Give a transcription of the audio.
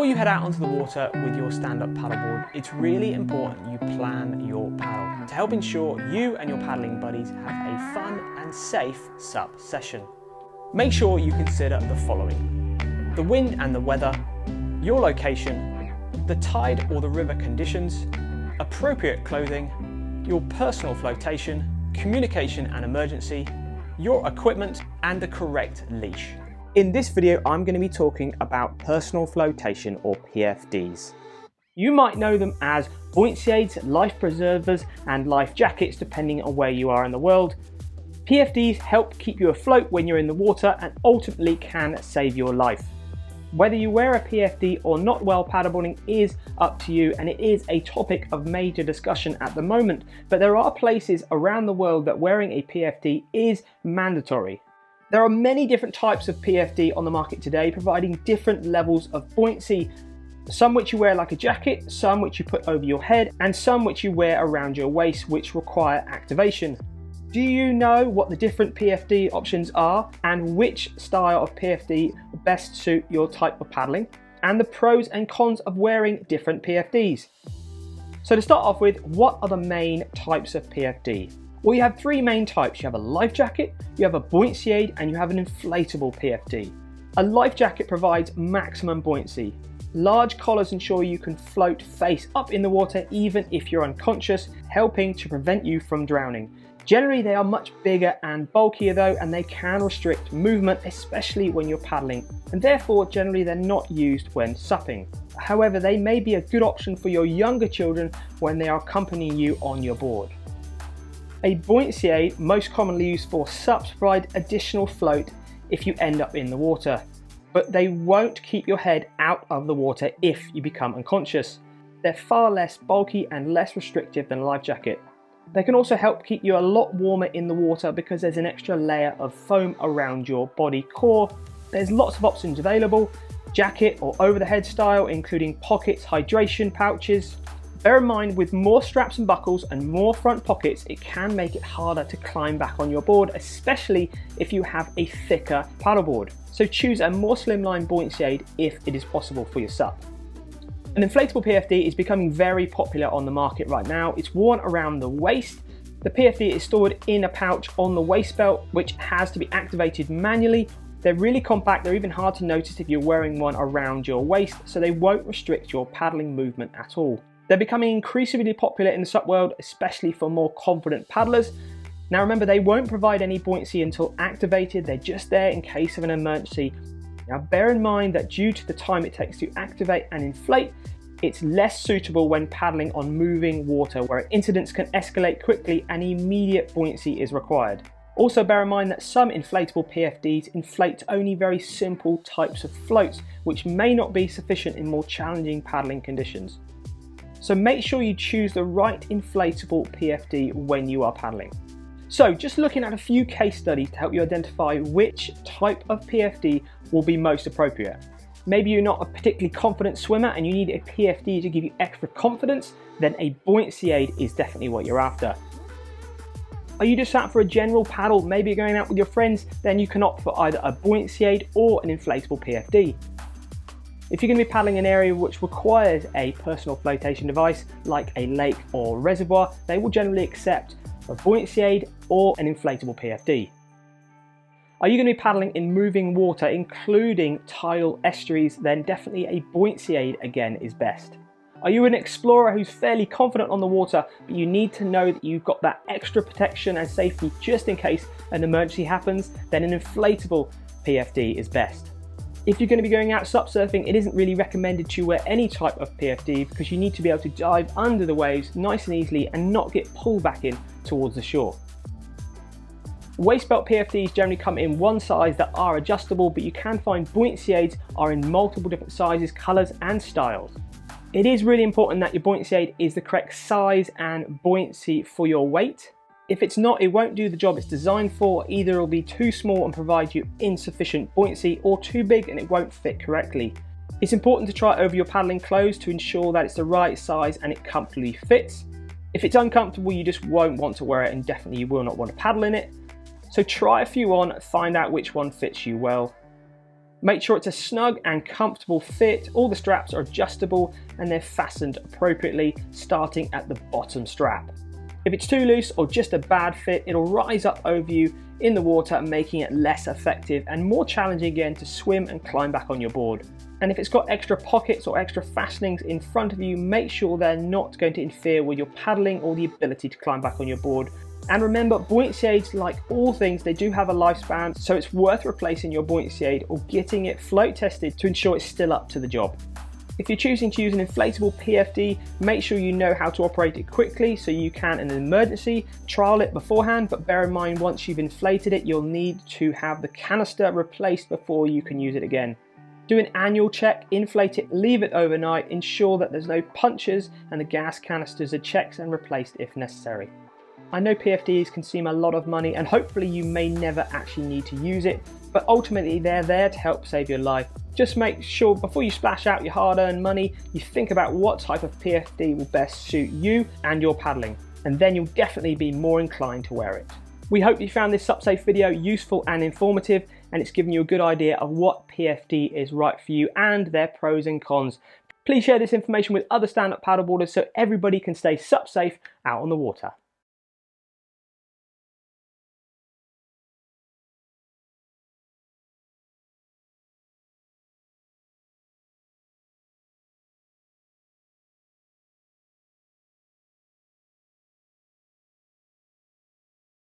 you head out onto the water with your stand-up paddleboard, it's really important you plan your paddle to help ensure you and your paddling buddies have a fun and safe SUP session. Make sure you consider the following: the wind and the weather, your location, the tide or the river conditions, appropriate clothing, your personal flotation, communication and emergency, your equipment, and the correct leash. In this video, I'm going to be talking about personal flotation or PFDs. You might know them as buoyancy aids, life preservers, and life jackets depending on where you are in the world. PFDs help keep you afloat when you're in the water and ultimately can save your life. Whether you wear a PFD or not while paddleboarding is up to you, and it is a topic of major discussion at the moment, but there are places around the world that wearing a PFD is mandatory. There are many different types of PFD on the market today, providing different levels of buoyancy. Some which you wear like a jacket, some which you put over your head, and some which you wear around your waist, which require activation. Do you know what the different PFD options are and which style of PFD best suit your type of paddling, and the pros and cons of wearing different PFDs? So to start off with, what are the main types of PFD? Well, you have three main types. You have a life jacket, you have a buoyancy aid, and you have an inflatable PFD. A life jacket provides maximum buoyancy. Large collars ensure you can float face up in the water even if you're unconscious, helping to prevent you from drowning. Generally, they are much bigger and bulkier though, and they can restrict movement, especially when you're paddling, and therefore generally they're not used when supping. However, they may be a good option for your younger children when they are accompanying you on your board. A buoyancy aid, most commonly used for SUPs, provide additional float if you end up in the water, but they won't keep your head out of the water if you become unconscious. They're far less bulky and less restrictive than a life jacket. They can also help keep you a lot warmer in the water because there's an extra layer of foam around your body core. There's lots of options available: jacket or over the head style, including pockets, hydration pouches. Bear in mind, with more straps and buckles and more front pockets, it can make it harder to climb back on your board, especially if you have a thicker paddleboard. So choose a more slimline buoyancy aid if it is possible for your SUP. An inflatable PFD is becoming very popular on the market right now. It's worn around the waist. The PFD is stored in a pouch on the waist belt, which has to be activated manually. They're really compact. They're even hard to notice if you're wearing one around your waist, so they won't restrict your paddling movement at all. They're becoming increasingly popular in the SUP world, especially for more confident paddlers. Now remember, they won't provide any buoyancy until activated. They're just there in case of an emergency. Now bear in mind that due to the time it takes to activate and inflate, it's less suitable when paddling on moving water where incidents can escalate quickly and immediate buoyancy is required. Also bear in mind that some inflatable PFDs inflate to only very simple types of floats, which may not be sufficient in more challenging paddling conditions. So make sure you choose the right inflatable PFD when you are paddling. So just looking at a few case studies to help you identify which type of PFD will be most appropriate. Maybe you're not a particularly confident swimmer and you need a PFD to give you extra confidence, then a buoyancy aid is definitely what you're after. Are you just out for a general paddle, maybe you're going out with your friends, then you can opt for either a buoyancy aid or an inflatable PFD. If you're going to be paddling an area which requires a personal flotation device like a lake or reservoir, they will generally accept a buoyancy aid or an inflatable PFD. Are you going to be paddling in moving water, including tidal estuaries, then definitely a buoyancy aid again is best. Are you an explorer who's fairly confident on the water, but you need to know that you've got that extra protection and safety just in case an emergency happens, then an inflatable PFD is best. If you're going to be going out SUP surfing, it isn't really recommended to wear any type of PFD because you need to be able to dive under the waves nice and easily and not get pulled back in towards the shore. Waist belt PFDs generally come in one size that are adjustable, but you can find buoyancy aids are in multiple different sizes, colours and styles. It is really important that your buoyancy aid is the correct size and buoyancy for your weight. If it's not, it won't do the job it's designed for. Either it'll be too small and provide you insufficient buoyancy, or too big and it won't fit correctly. It's important to try it over your paddling clothes to ensure that it's the right size and it comfortably fits. If it's uncomfortable, you just won't want to wear it, and definitely you will not want to paddle in it. So try a few on, find out which one fits you well. Make sure it's a snug and comfortable fit, all the straps are adjustable and they're fastened appropriately, starting at the bottom strap. If it's too loose or just a bad fit, it'll rise up over you in the water, making it less effective and more challenging again to swim and climb back on your board. And if it's got extra pockets or extra fastenings in front of you, make sure they're not going to interfere with your paddling or the ability to climb back on your board. And remember, buoyancy aids, like all things, they do have a lifespan, so it's worth replacing your buoyancy aid or getting it float tested to ensure it's still up to the job. If you're choosing to use an inflatable PFD, make sure you know how to operate it quickly so you can, in an emergency, trial it beforehand, but bear in mind once you've inflated it, you'll need to have the canister replaced before you can use it again. Do an annual check, inflate it, leave it overnight, ensure that there's no punctures and the gas canisters are checked and replaced if necessary. I know PFDs can seem a lot of money and hopefully you may never actually need to use it, but ultimately they're there to help save your life. Just make sure before you splash out your hard-earned money, you think about what type of PFD will best suit you and your paddling, and then you'll definitely be more inclined to wear it. We hope you found this SUP Safe video useful and informative, and it's given you a good idea of what PFD is right for you and their pros and cons. Please share this information with other stand-up paddleboarders so everybody can stay SUP safe out on the water.